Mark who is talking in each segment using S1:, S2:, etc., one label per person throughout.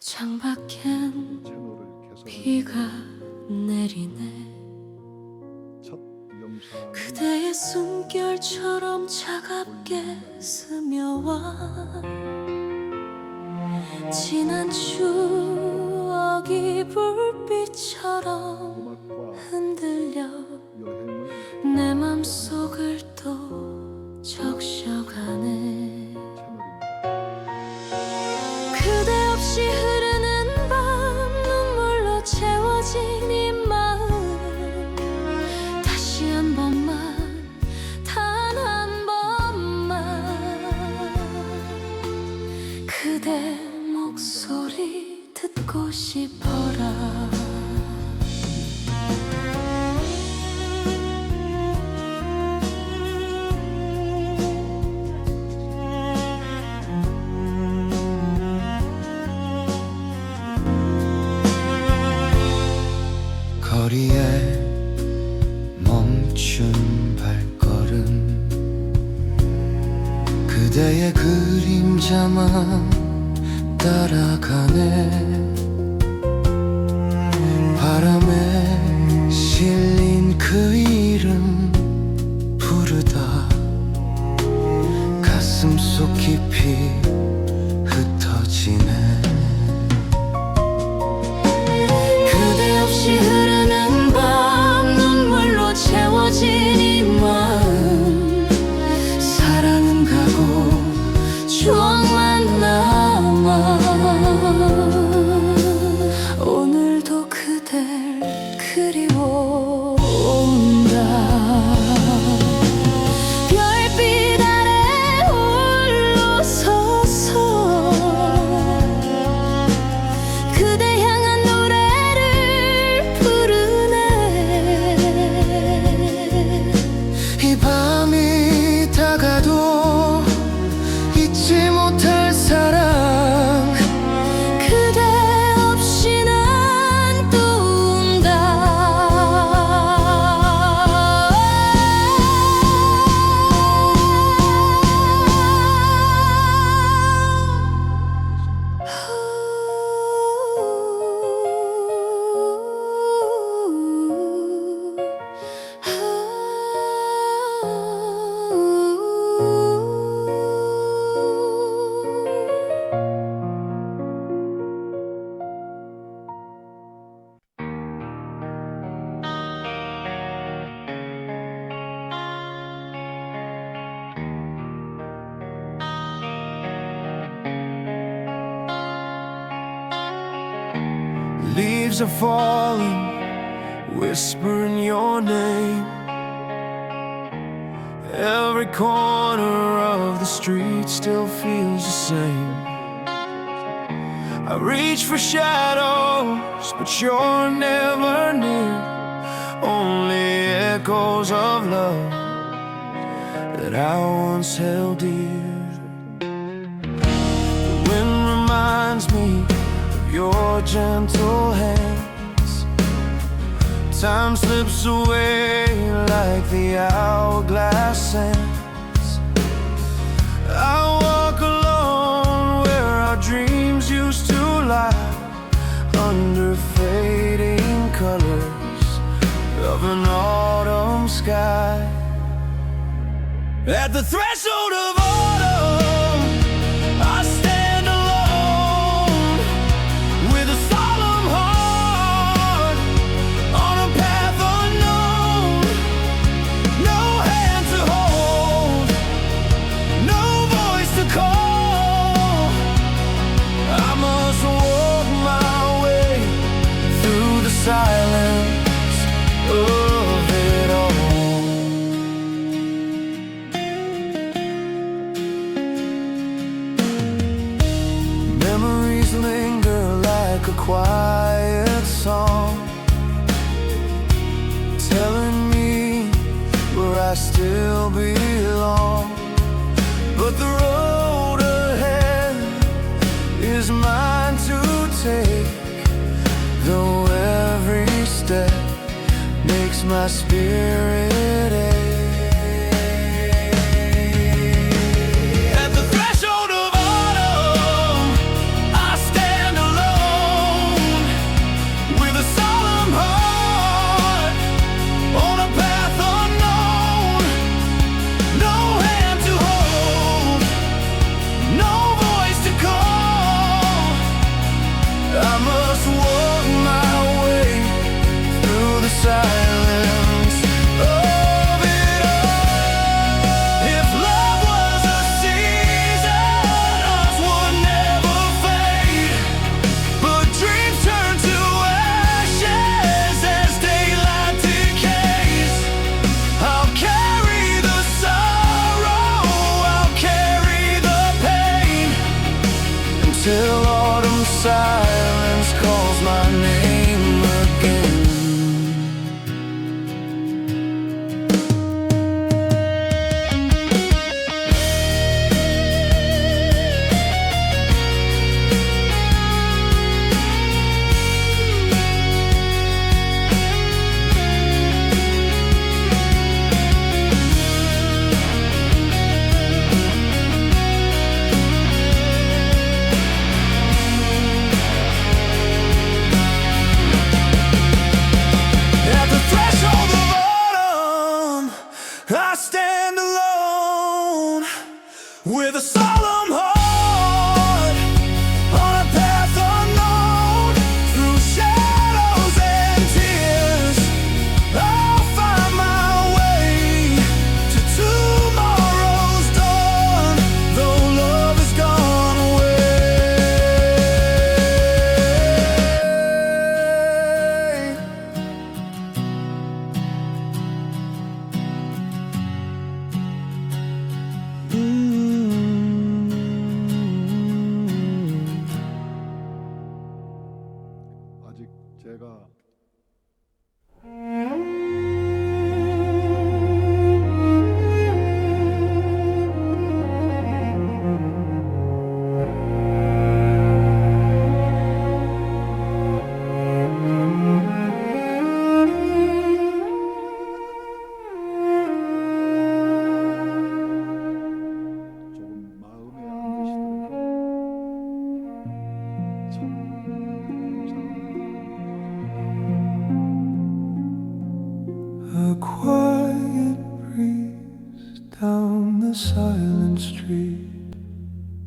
S1: 창밖엔 비가 내리네. 그대의 숨결처럼 차갑게 스며와 지난 추억이 불빛처럼 흔들려 내 맘속을 또 적셔가네. 그대 없이 흐르는 밤 눈물로 채워진 이 마음 다시 한 번만 단 한 번만 그대 목소리 듣고 싶어라.
S2: 거리에 멈춘 발걸음 그대의 그림자만 따라가네. 바람에 실린 그 이름 부르다 가슴속 깊이 흩어지네.
S1: 그대 없이 흐르는 밤 눈물로 채워진 이 마음 사랑은 가고 추억만 남아. 오늘도 그댈 그리워온다. 별빛 아래 홀로 서서 그대 향한 노래를 부르네.
S2: 이 밤이 다가도 잊지 못할 사랑
S1: 그대 없이 난 또 운다.
S2: Leaves are falling, whispering your name. Every corner of the street still feels the same. I reach for shadows, but you're never near. Only echoes of love that I once held dear. The wind reminds me your gentle hands. Time slips away like the hourglass sands. I walk alone where our dreams used to lie, under fading colors of an autumn sky. At the threshold of autumn I stand alone, with a solemn heart on a path unknown. No hand to hold, no voice to call. I must walk my way through the silence of it all. Memories linger like a quiet song, telling me where I still belong. But the road ahead is mine to take, though every step makes my spirit ache. At the threshold of autumn I stand alone, till autumn silence calls my name again. I stand alone with a solemn heart on a path unknown. Through shadows and tears, I'll find my way to tomorrow's dawn, though love has gone
S3: 아직 제가 조금 마음에 안 드시더라고요.
S2: A quiet breeze down the silent street,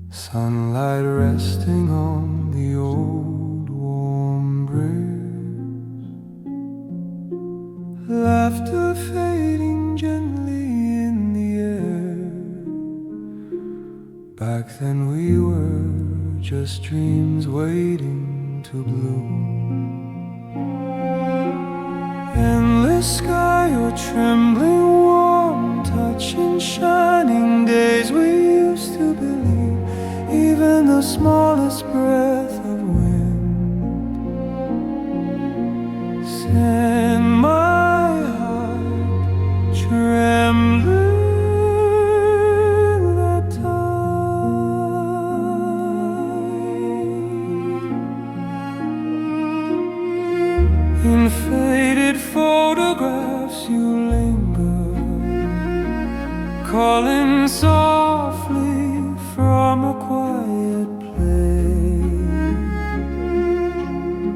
S2: sunlight resting on the old warm bridge, laughter fading gently in the air. Back then we were just dreams waiting to bloom. Endless sky, your trembling warm touch and shining days we used to believe. Even the smallest breath of wind sent my heart trembling that time. In faded photographs you linger, calling softly from a quiet place.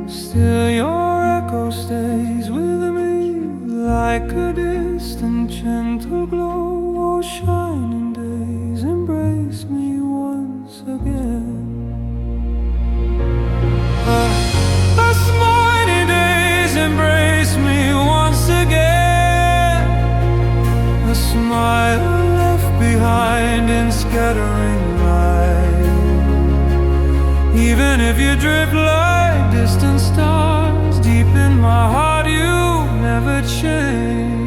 S2: Still your echo stays with me like a distant gentle glow. Oh, shining days, embrace me once again. Smiling days, embrace me once again. A smile left behind in scattering light. Even if you drift like distant stars, deep in my heart you never change.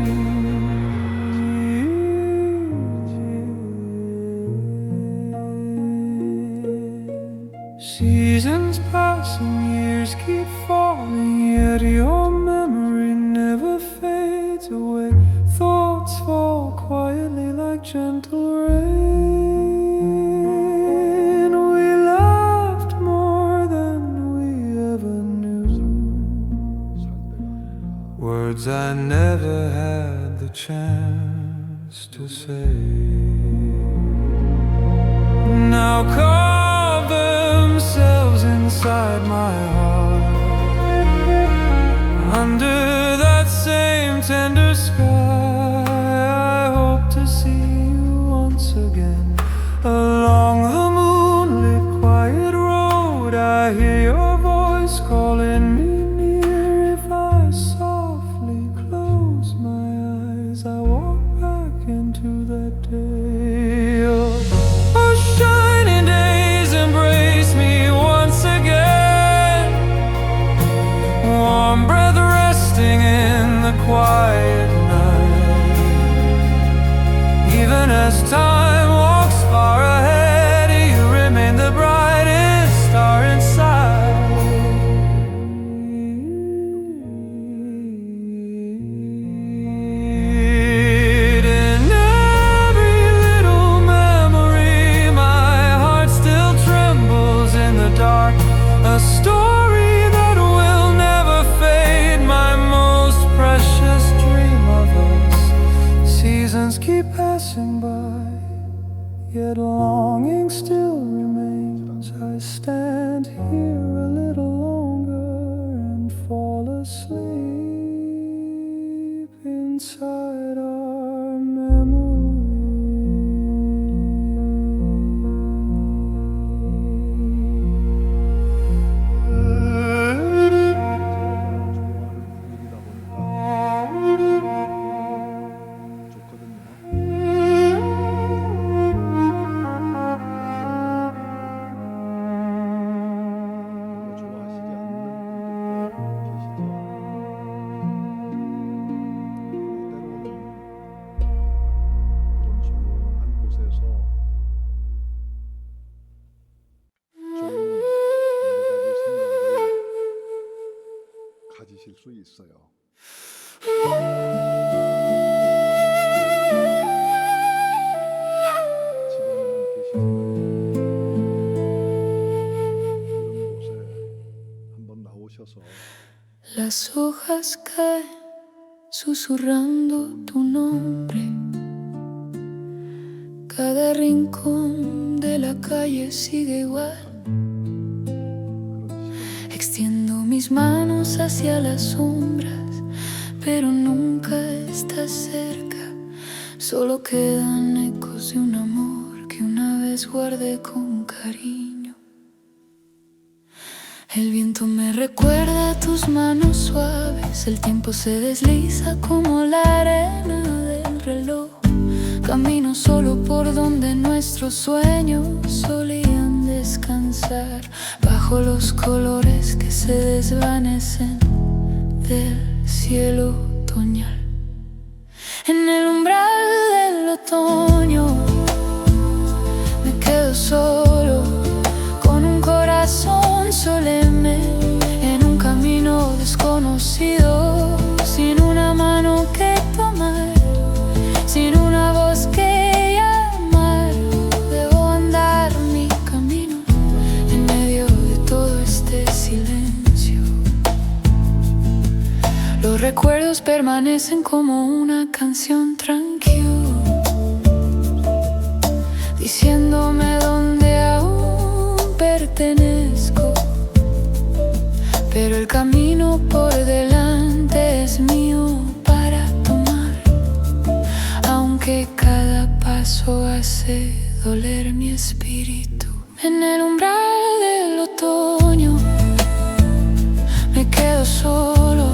S2: Seasons pass and years keep falling, yet your memory never fades away. Thoughts fall quietly like gentle rain. We laughed more than we ever knew, words I never had the chance to say. Now carve themselves inside my heart, under that same tender sky. I hope to see you once again. Along the moonlit quiet road, I hear your voice calling me near. If I softly close my eyes, I walk back into that day. Oh, shining days, embrace me once again.
S3: 수 있어요. 지금은 계시지만 이런 곳에 한번 나오셔서
S1: Las hojas caen susurrando tu nombre. Cada rincón de la calle sigue igual. Extiendo mis manos hacia las sombras, pero nunca estás cerca. Solo quedan ecos de un amor que una vez guardé con cariño. El viento me recuerda a tus manos suaves. El tiempo se desliza como la arena del reloj. Camino solo por donde nuestros sueños solían descansar, bajo los colores que se desvanecen del cielo otoñal. En el umbral del otoño me quedo solo, con un corazón solemne en un camino desconocido, sin una mano que tomar, sin una voz que llamar. Debo andar mi camino en medio de todo este silencio. Los recuerdos permanecen como una canción tranquila, diciéndome dónde aún pertenezco. Pero el camino por delante es mío para tomar, aunque cada paso hace doler mi espíritu. En el umbral del otoño me quedo solo,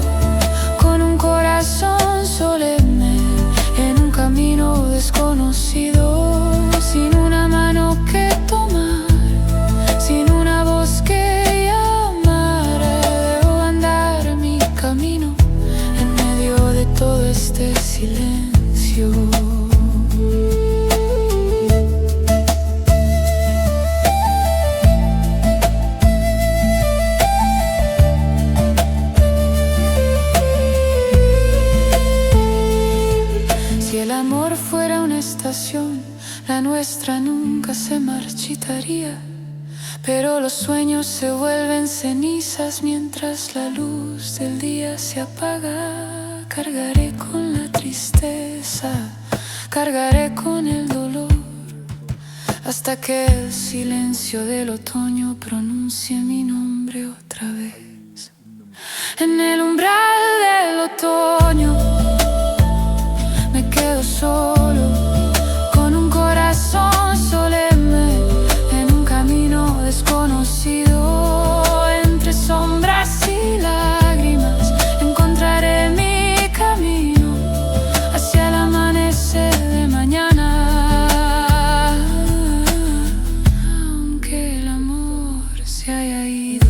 S1: con un corazón solemne en un camino desconocido, sin una mano que tomar, sin una voz que llamar. Debo andar mi camino en medio de todo este silencio. Si el amor fuera una estación, la nuestra nunca se marchitaría. Pero los sueños se vuelven cenizas mientras la luz del día se apaga. Cargaré con la tristeza, cargaré con el dolor, hasta que el silencio del otoño pronuncie mi nombre otra vez. En el umbral del otoño me quedo solo, con un corazón solemne en un camino desconocido. Entre sombras y lágrimas encontraré mi camino hacia el amanecer de mañana, aunque el amor se haya ido.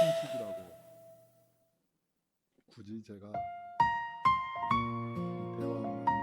S3: 형식이라고 굳이 제가 대왕만에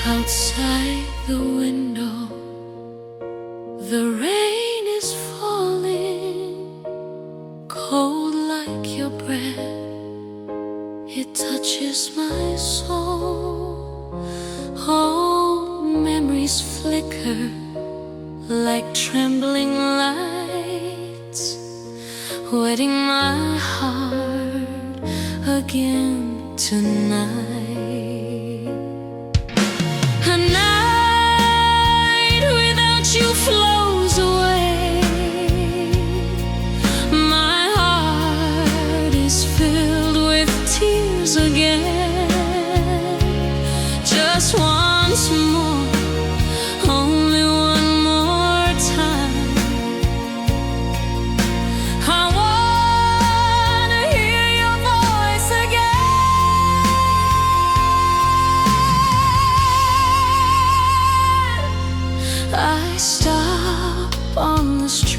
S1: Outside the window, the rain is falling, cold like your breath. It touches my soul. Oh, memories flicker like trembling lights, wetting my heart again tonight. A night without you flows away. My heart is filled with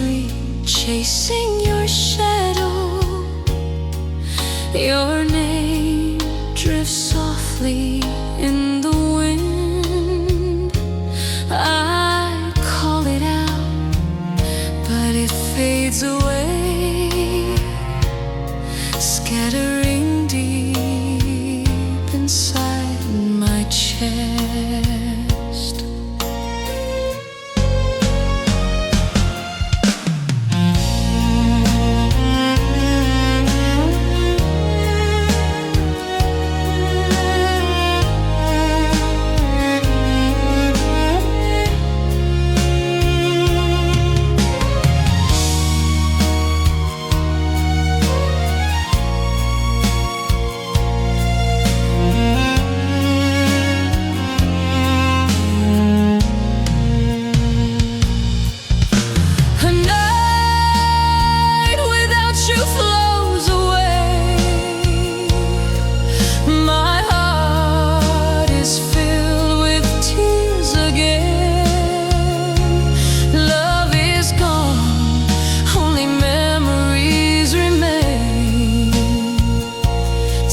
S1: endlessly chasing your shadow. Your name drifts softly in the wind. I call it out, but it fades away, scattering deep inside my chest.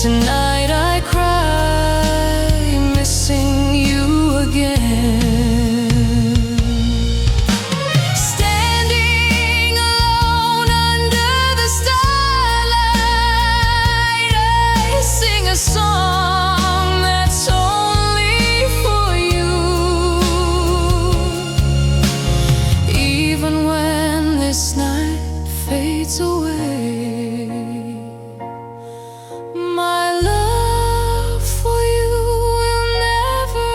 S1: Tonight I cry, missing you again. Standing alone under the starlight, I sing a song that's only for you. Even when this night fades away, my love for you will never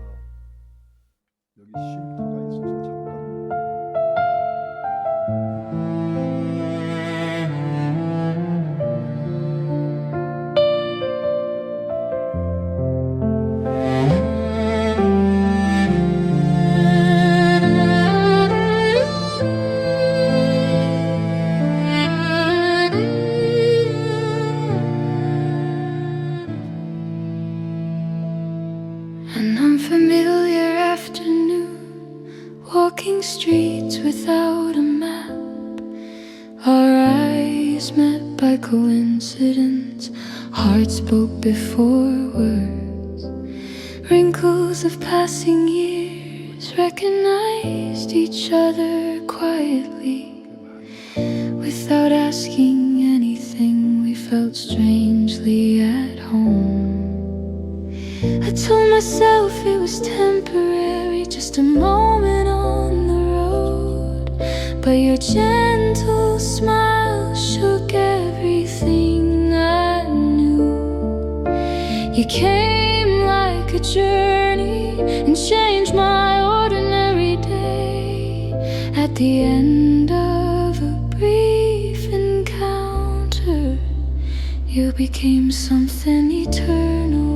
S3: 가다가 여기 쉼터가 있어서 잠깐
S1: an unfamiliar afternoon, walking streets without a map. Our eyes met by coincidence, hearts spoke before words. Wrinkles of passing years recognized each other quietly. Without asking anything, we felt strangely at home. I told myself it was temporary, just a moment on the road. But your gentle smile shook everything I knew. You came like a journey and changed my ordinary day. At the end of a brief encounter, you became something eternal.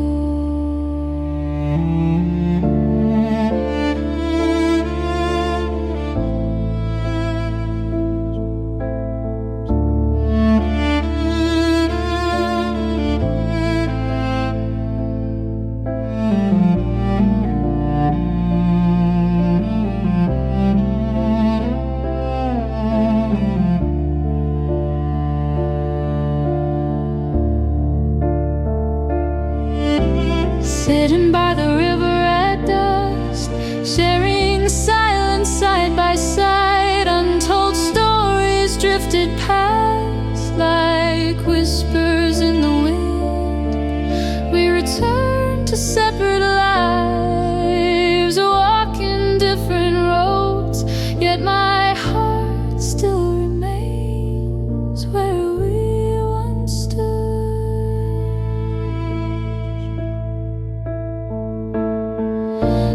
S1: Sitting by the river at dusk, sharing silence side by side. Untold stories drifted past like whispers in the wind. We returned to separate lives, walking different roads, yet my heart still remains where we once stood.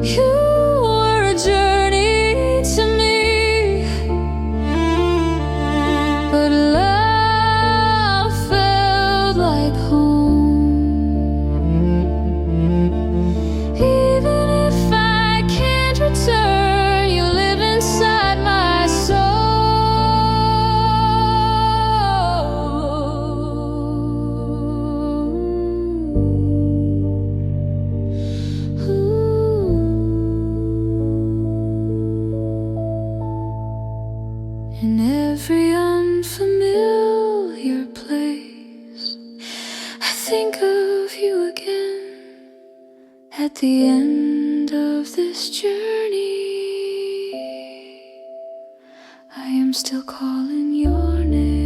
S1: You were a journey to me, but love felt like home. Even if I can't return, you live inside my in every unfamiliar place. I think of you again at the end of this journey. I am still calling your name.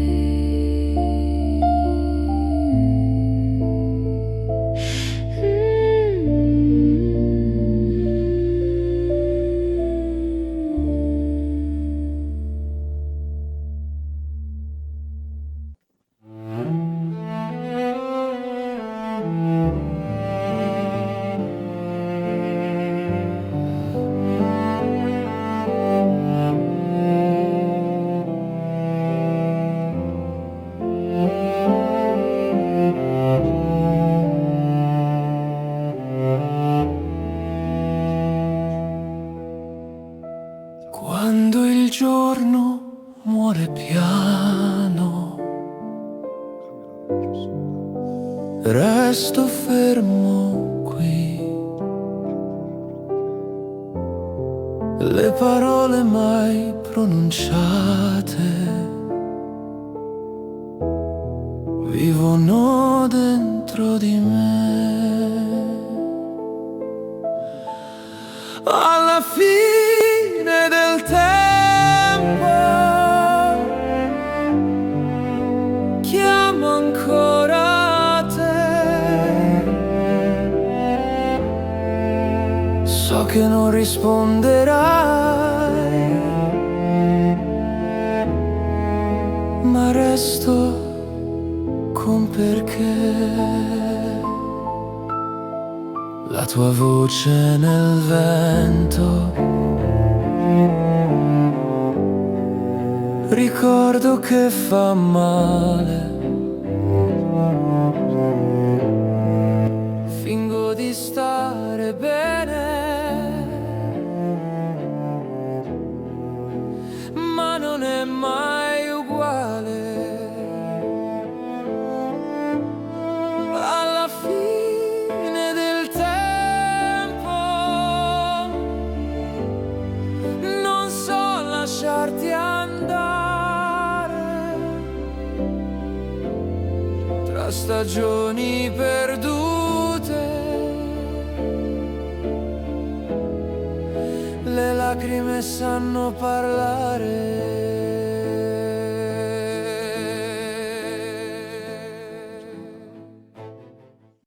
S2: Quando il giorno muore piano,
S3: 카메라를 켰습니다.
S2: resto fermo qui. Le parole mai pronunciate vivono dentro di me. Alla fine del tempo chiamo ancora te. So che non risponderai, ma resto con perché. La tua voce nel vento, ricordo che fa male. Fingo di stare bene, ma non è mai uguale. Alla fine del tempo non so lasciarti andare tra stagioni perdute. Le lacrime sanno parlare.